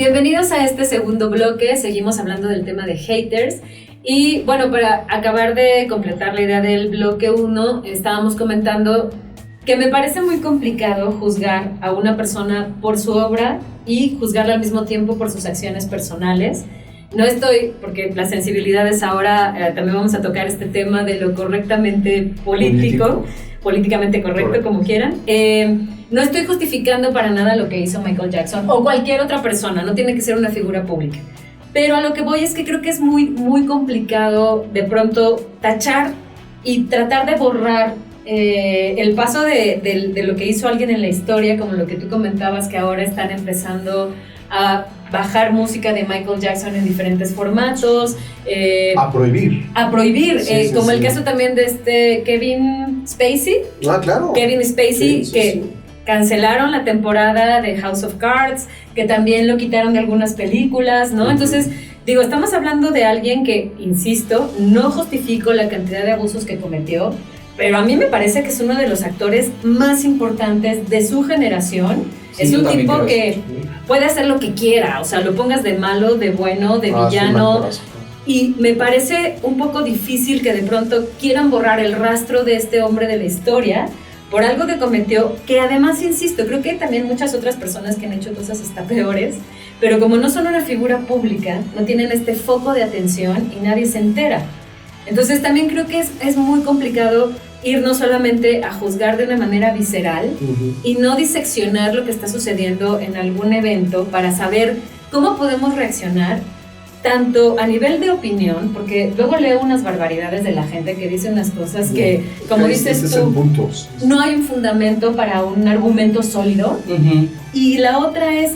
Bienvenidos a este segundo bloque, seguimos hablando del tema de haters. Y bueno, para acabar de completar la idea del bloque 1, estábamos comentando que me parece muy complicado juzgar a una persona por su obra y juzgarla al mismo tiempo por sus acciones personales. No estoy, porque las sensibilidades ahora, también vamos a tocar este tema de lo correctamente políticamente correcto, como quieran. No estoy justificando para nada lo que hizo Michael Jackson o cualquier otra persona, no tiene que ser una figura pública. Pero a lo que voy es que creo que es muy, muy complicado de pronto tachar y tratar de borrar el paso de lo que hizo alguien en la historia, como lo que tú comentabas, que ahora están empezando a bajar música de Michael Jackson en diferentes formatos. A prohibir. Como el caso también de Kevin Spacey. Ah, claro. Kevin Spacey, cancelaron la temporada de House of Cards, que también lo quitaron de algunas películas, ¿no? Entonces, digo, estamos hablando de alguien que, insisto, no justifico la cantidad de abusos que cometió, pero a mí me parece que es uno de los actores más importantes de su generación. Sí, es un tipo que puede hacer lo que quiera, o sea, lo pongas de malo, de bueno, de villano. Y me parece un poco difícil que de pronto quieran borrar el rastro de este hombre de la historia por algo que cometió, que además, insisto, creo que hay también muchas otras personas que han hecho cosas hasta peores, pero como no son una figura pública, no tienen este foco de atención y nadie se entera. Entonces también creo que es muy complicado ir no solamente a juzgar de una manera visceral y no diseccionar lo que está sucediendo en algún evento para saber cómo podemos reaccionar, tanto a nivel de opinión, porque luego leo unas barbaridades de la gente que dice unas cosas que, como dices tú, no hay un fundamento para un argumento sólido. Y la otra es,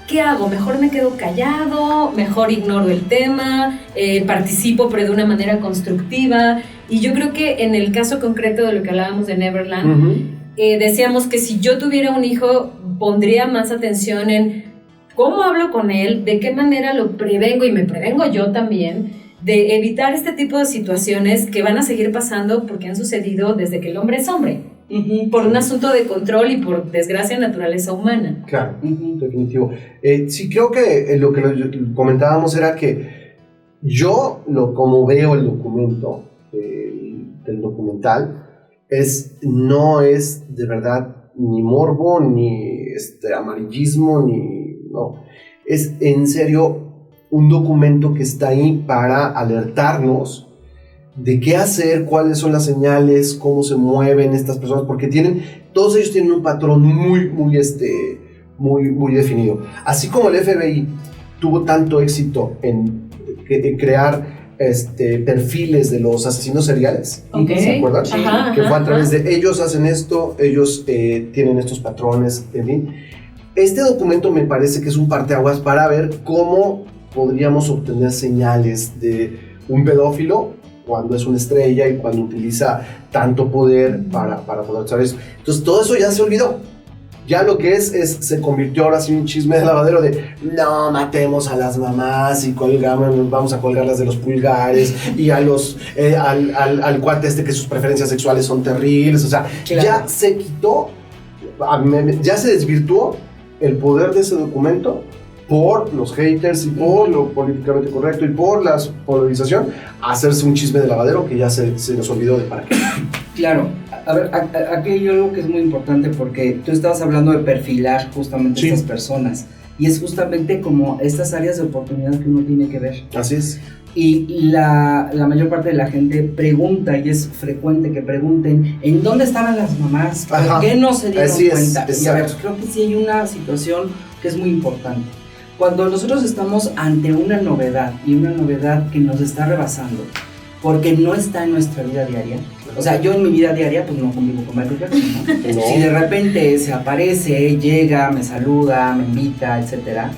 ¿qué hago? ¿Mejor me quedo callado? ¿Mejor ignoro el tema? ¿Participo pero de una manera constructiva? Y yo creo que en el caso concreto de lo que hablábamos de Neverland, decíamos que si yo tuviera un hijo, pondría más atención en cómo hablo con él, de qué manera lo prevengo, y me prevengo yo también, de evitar este tipo de situaciones que van a seguir pasando porque han sucedido desde que el hombre es hombre, por un asunto de control y por desgracia naturaleza humana. Claro, definitivo. Sí, creo que lo que comentábamos era que yo, como veo el documento, del documental, no es de verdad ni morbo, ni amarillismo, no, es en serio un documento que está ahí para alertarnos de qué hacer, cuáles son las señales, cómo se mueven estas personas, porque todos ellos tienen un patrón muy definido. Así como el FBI tuvo tanto éxito en crear perfiles de los asesinos seriales, ¿se acuerdan? Que fue a través de ellos hacen esto, ellos tienen estos patrones, en fin. Este documento me parece que es un parteaguas para ver cómo podríamos obtener señales de un pedófilo cuando es una estrella y cuando utiliza tanto poder para poder saber eso. Entonces todo eso ya se olvidó. Ya lo que se convirtió ahora en un chisme de lavadero de no, matemos a las mamás y vamos a colgarlas de los pulgares y al cuate que sus preferencias sexuales son terribles. O sea, claro, ya se quitó, ya se desvirtuó el poder de ese documento por los haters y por lo políticamente correcto y por la polarización, hacerse un chisme de lavadero que ya se nos olvidó de para qué. Claro, a ver, aquí hay algo que es muy importante porque tú estabas hablando de perfilar justamente estas personas y es justamente como estas áreas de oportunidad que uno tiene que ver. Así es. Y la mayor parte de la gente pregunta, y es frecuente que pregunten ¿en dónde estaban las mamás? ¿Por qué no se dieron cuenta? Y a ver, creo que sí hay una situación que es muy importante. Cuando nosotros estamos ante una novedad, y una novedad que nos está rebasando, porque no está en nuestra vida diaria, o sea, yo en mi vida diaria pues no convivo con Michael Jackson, ¿no? Si de repente se aparece, llega, me saluda, me invita, etc.,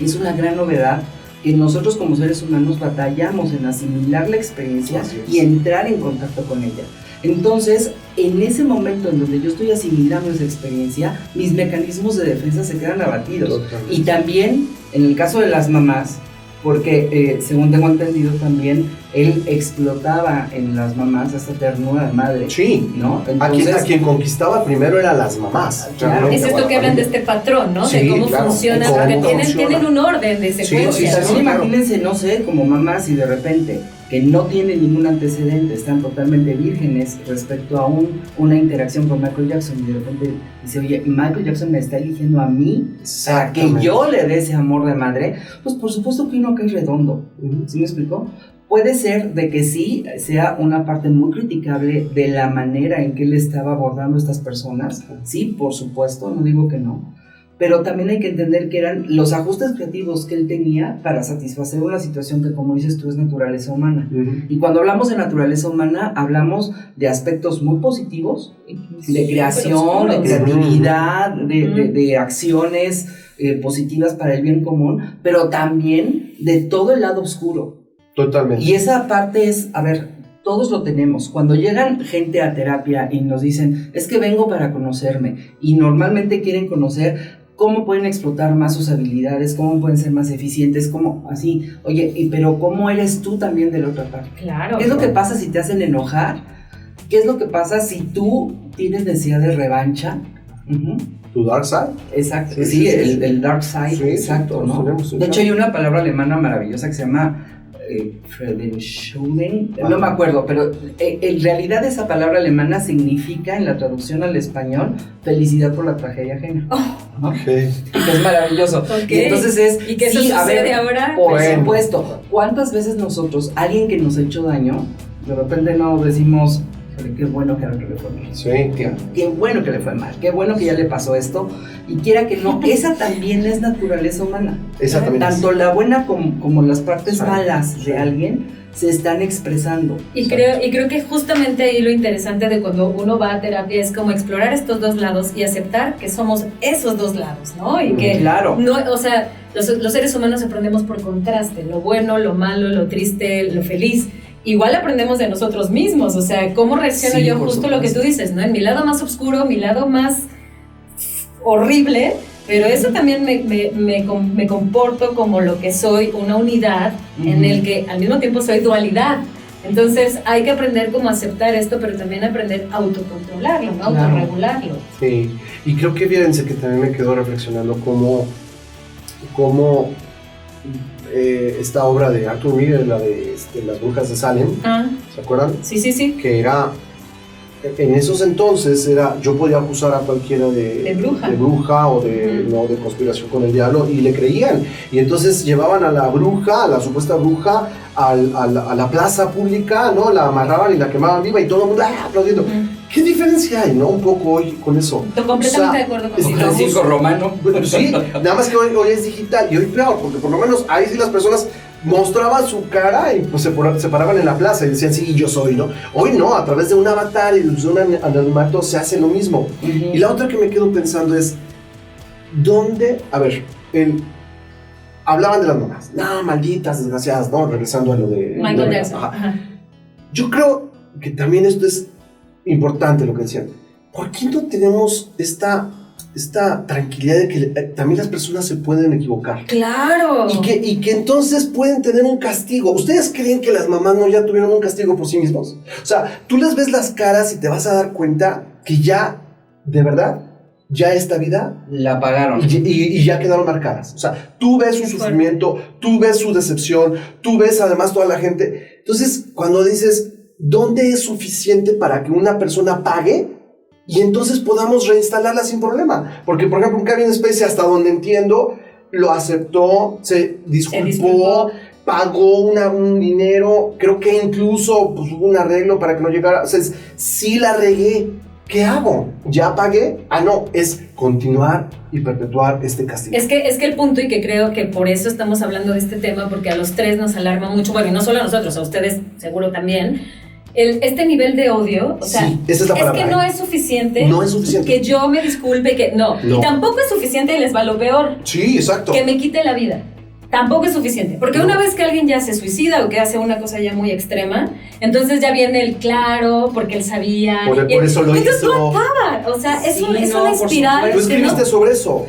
es una gran novedad que nosotros como seres humanos batallamos en asimilar la experiencia y entrar en contacto con ella. Entonces, en ese momento en donde yo estoy asimilando esa experiencia, mis mecanismos de defensa se quedan abatidos. Totalmente. Y también, en el caso de las mamás, porque según tengo entendido también, él explotaba en las mamás esta ternura de madre. Sí, ¿no? Entonces, a quien conquistaba primero eran las mamás. Claro. Es esto que hablan de este patrón, ¿no? Sí, de cómo funciona, porque tienen un orden de secuencia. Sí, también imagínense, no sé, como mamás y de repente que no tienen ningún antecedente, están totalmente vírgenes respecto a una interacción con Michael Jackson y de repente dice, oye, Michael Jackson me está eligiendo a mí para que yo le dé ese amor de madre, pues por supuesto que uno cae redondo, ¿sí me explicó? Puede ser de que sí sea una parte muy criticable de la manera en que él estaba abordando a estas personas, sí, por supuesto, no digo que no, pero también hay que entender que eran los ajustes creativos que él tenía para satisfacer una situación que, como dices tú, es naturaleza humana. Y cuando hablamos de naturaleza humana, hablamos de aspectos muy positivos, de creación, de creatividad, de acciones positivas para el bien común, pero también de todo el lado oscuro. Totalmente. Y esa parte es, a ver, todos lo tenemos. Cuando llegan gente a terapia y nos dicen, es que vengo para conocerme, y normalmente quieren conocer cómo pueden explotar más sus habilidades, cómo pueden ser más eficientes, cómo así, oye, pero ¿cómo eres tú también de la otra parte? Claro. ¿Qué es lo que pasa si te hacen enojar? ¿Qué es lo que pasa si tú tienes necesidad de revancha? ¿Tu dark side? Exacto, sí. El dark side, exacto, ¿no? De hecho hay una palabra alemana maravillosa que se llama Freudenschulden, no me acuerdo, pero en realidad esa palabra alemana significa en la traducción al español felicidad por la tragedia ajena. ¿No? Okay. Que es maravilloso. Okay. Y entonces es, ¿y qué sí, sucede ahora? Por supuesto, ¿cuántas veces nosotros, alguien que nos ha hecho daño, de repente no decimos, qué bueno que le fue mal? Sí. Qué bueno que le fue mal, qué bueno que ya le pasó esto, y quiera que no, esa también es naturaleza humana. Exactamente. Tanto la buena como las partes malas de alguien se están expresando. Y creo que justamente ahí lo interesante de cuando uno va a terapia es como explorar estos dos lados y aceptar que somos esos dos lados, ¿no? Y que claro. No, o sea, los seres humanos aprendemos por contraste, lo bueno, lo malo, lo triste, lo feliz. Igual aprendemos de nosotros mismos, o sea, cómo reacciono yo, justo lo que tú dices, ¿no? En mi lado más oscuro, mi lado más horrible, pero eso también me comporto como lo que soy, una unidad en el que al mismo tiempo soy dualidad. Entonces hay que aprender cómo aceptar esto, pero también aprender a autocontrolarlo, ¿no? Autorregularlo. Sí, y creo que fíjense que también me quedo reflexionando cómo esta obra de Arthur Miller, la de Las Brujas de Salem, ¿se acuerdan? Sí. Que era, en esos entonces yo podía acusar a cualquiera de bruja o de conspiración con el diablo, y le creían, y entonces llevaban a la bruja, a la supuesta bruja, a la plaza pública, ¿no? La amarraban y la quemaban viva y todo el mundo aplaudiendo. ¿Qué diferencia hay, no? Un poco hoy con eso. Estoy completamente de acuerdo con el circo romano. Sí, nada más que hoy es digital, y hoy peor, porque por lo menos ahí sí las personas mostraban su cara y pues se paraban en la plaza y decían, sí, yo soy, ¿no? Hoy no, a través de un avatar y de un anonimato se hace lo mismo. Y la otra que me quedo pensando es, ¿dónde? A ver, hablaban de las mamás, no, malditas, desgraciadas, ¿no? Regresando a lo de Michael Jackson. Yo creo que también esto es importante lo que decían. ¿Por qué no tenemos esta tranquilidad de que también las personas se pueden equivocar? ¡Claro! Y que entonces pueden tener un castigo. ¿Ustedes creen que las mamás no ya tuvieron un castigo por sí mismos? O sea, tú les ves las caras y te vas a dar cuenta que ya, de verdad, ya esta vida la pagaron y ya quedaron marcadas. O sea, tú ves su sufrimiento, tú ves su decepción, tú ves además toda la gente. Entonces, cuando dices, ¿dónde es suficiente para que una persona pague? Y entonces podamos reinstalarla sin problema. Porque, por ejemplo, un Kevin Spacey, hasta donde entiendo, lo aceptó, se disculpó, pagó un dinero, creo que incluso pues, hubo un arreglo para que no llegara. O sea, sí la regué, ¿qué hago? ¿Ya pagué? No, es continuar y perpetuar este castigo. Es que el punto, y que creo que por eso estamos hablando de este tema, porque a los tres nos alarma mucho, bueno, y no solo a nosotros, a ustedes seguro también, este nivel de odio, o sea, sí, esa es la palabra, que no es suficiente. No es suficiente. Que yo me disculpe, no. Y tampoco es suficiente, y les va lo peor. Sí, exacto. Que me quite la vida. tampoco es suficiente, porque una vez que alguien ya se suicida o que hace una cosa ya muy extrema, entonces ya viene el claro, porque él sabía. Por eso lo entonces hizo. no acaba, o sea, es, Sí, es una espiral. Tú escribiste sobre eso.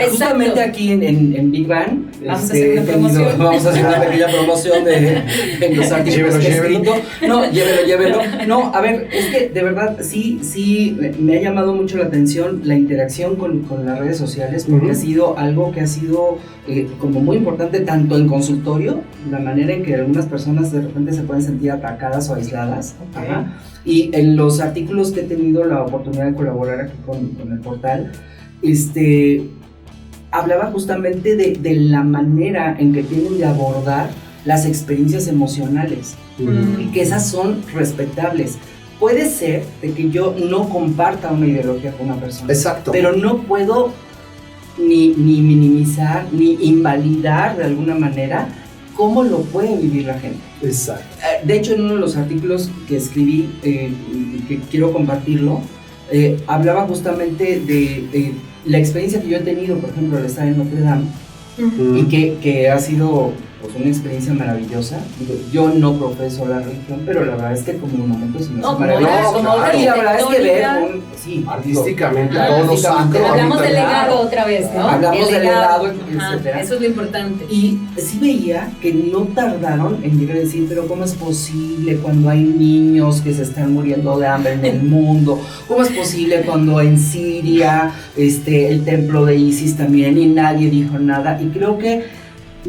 Justamente aquí en Big Bang vamos a hacer una pequeña promoción de los artículos que he escrito. No, llévelo. No, a ver, es que de verdad sí me ha llamado mucho la atención la interacción con las redes sociales, porque ha sido algo que ha sido como muy importante tanto en consultorio, la manera en que algunas personas de repente se pueden sentir atacadas o aisladas, y en los artículos que he tenido la oportunidad de colaborar aquí con el portal, hablaba justamente de la manera en que tienen de abordar las experiencias emocionales, y que esas son respetables. Puede ser de que yo no comparta una ideología con una persona, exacto, pero no puedo ni minimizar, ni invalidar de alguna manera cómo lo puede vivir la gente. Exacto. De hecho, en uno de los artículos que escribí, que quiero compartirlo, hablaba justamente de la experiencia que yo he tenido, por ejemplo, al estar en Notre Dame, y que ha sido pues una experiencia maravillosa. Yo no profeso la religión, pero la verdad es que como momentos se me hace maravilloso. Y la verdad es que ver artísticamente todo lo sacro. Hablamos del legado otra vez, ¿no? Hablamos del legado, etcétera. Eso es lo importante. Y sí veía que no tardaron en llegar a decir, pero ¿cómo es posible cuando hay niños que se están muriendo de hambre en el mundo? ¿Cómo es posible cuando en Siria el templo de Isis también y nadie dijo nada? Y creo que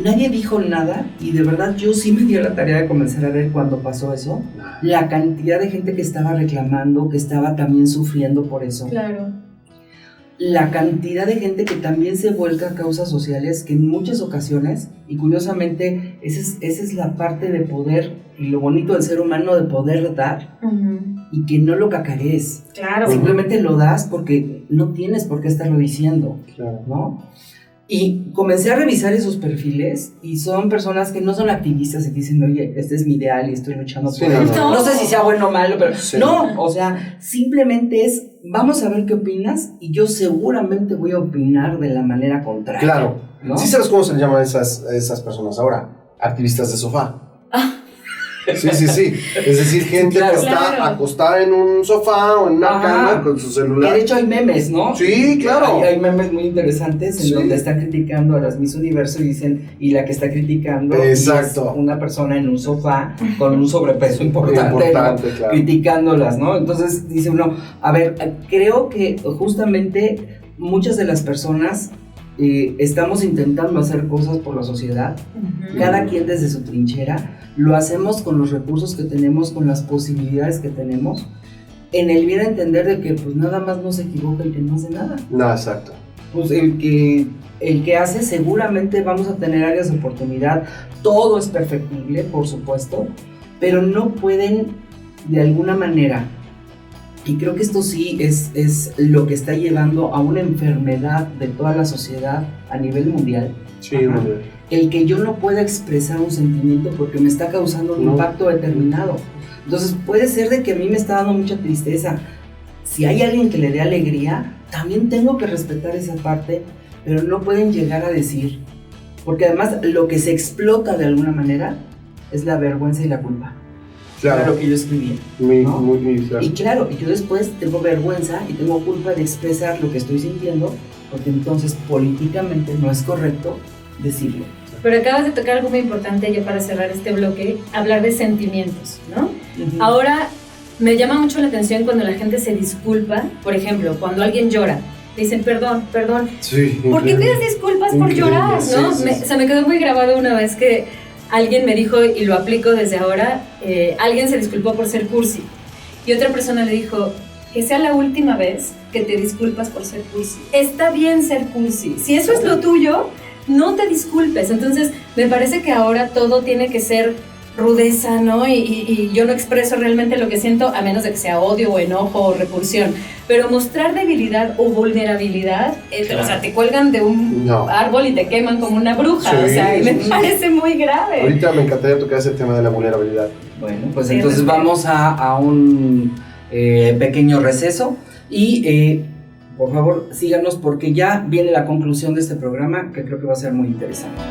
nadie dijo nada, y de verdad yo sí me di a la tarea de comenzar a ver cuando pasó eso, la cantidad de gente que estaba reclamando, que estaba también sufriendo por eso. Claro. La cantidad de gente que también se vuelca a causas sociales, que en muchas ocasiones, y curiosamente, esa es la parte de poder, y lo bonito del ser humano, de poder dar, y que no lo cacarees. Claro. Simplemente lo das porque no tienes por qué estarlo diciendo, ¿no? Y comencé a revisar esos perfiles, y son personas que no son activistas y dicen, oye, este es mi ideal y estoy luchando por él. No sé si sea bueno o malo, pero no, o sea, simplemente es, vamos a ver qué opinas, y yo seguramente voy a opinar de la manera contraria. Claro, ¿no? ¿Sí sabes cómo se le llaman esas personas ahora? Activistas de sofá. Sí. Es decir, gente que está acostada en un sofá o en una cama con su celular. Que de hecho hay memes, ¿no? Sí, claro. Hay memes muy interesantes en donde están criticando a las Miss Universo y dicen, y la que está criticando es una persona en un sofá con un sobrepeso importante, claro, criticándolas, ¿no? Entonces dice uno, a ver, creo que justamente muchas de las personas estamos intentando hacer cosas por la sociedad, cada quien desde su trinchera. Lo hacemos con los recursos que tenemos, con las posibilidades que tenemos, en el bien entender de que pues nada más no se equivoca el que no hace nada. No, exacto. Pues el que hace, seguramente vamos a tener áreas de oportunidad, todo es perfectible, por supuesto, pero no pueden de alguna manera, y creo que esto sí es lo que está llevando a una enfermedad de toda la sociedad a nivel mundial. Sí, mundial. El que yo no pueda expresar un sentimiento porque me está causando un impacto determinado. Entonces puede ser de que a mí me está dando mucha tristeza. Si hay alguien que le dé alegría, también tengo que respetar esa parte, pero no pueden llegar a decir, porque además lo que se explota de alguna manera es la vergüenza y la culpa. Claro. Era lo que yo escribía, ¿no? Muy claro. Y claro, yo después tengo vergüenza y tengo culpa de expresar lo que estoy sintiendo, porque entonces políticamente no es correcto decirlo. Pero acabas de tocar algo muy importante ya para cerrar este bloque, hablar de sentimientos, ¿no? Ahora, me llama mucho la atención cuando la gente se disculpa, por ejemplo, cuando alguien llora, dicen perdón. Sí, ¿Por qué pides disculpas por llorar, no? Sí. Se me quedó muy grabado una vez que alguien me dijo, y lo aplico desde ahora, alguien se disculpó por ser cursi, y otra persona le dijo, que sea la última vez que te disculpas por ser cursi. Está bien ser cursi, si eso es lo tuyo, no te disculpes. Entonces me parece que ahora todo tiene que ser rudeza, ¿no? Y yo no expreso realmente lo que siento, a menos de que sea odio o enojo o repulsión, pero mostrar debilidad o vulnerabilidad, claro. O sea, te cuelgan de un árbol y te queman como una bruja, o sea, me parece muy grave. Ahorita me encantaría tocar ese tema de la vulnerabilidad. Bueno, pues entonces vamos a un pequeño receso y por favor síganos porque ya viene la conclusión de este programa que creo que va a ser muy interesante.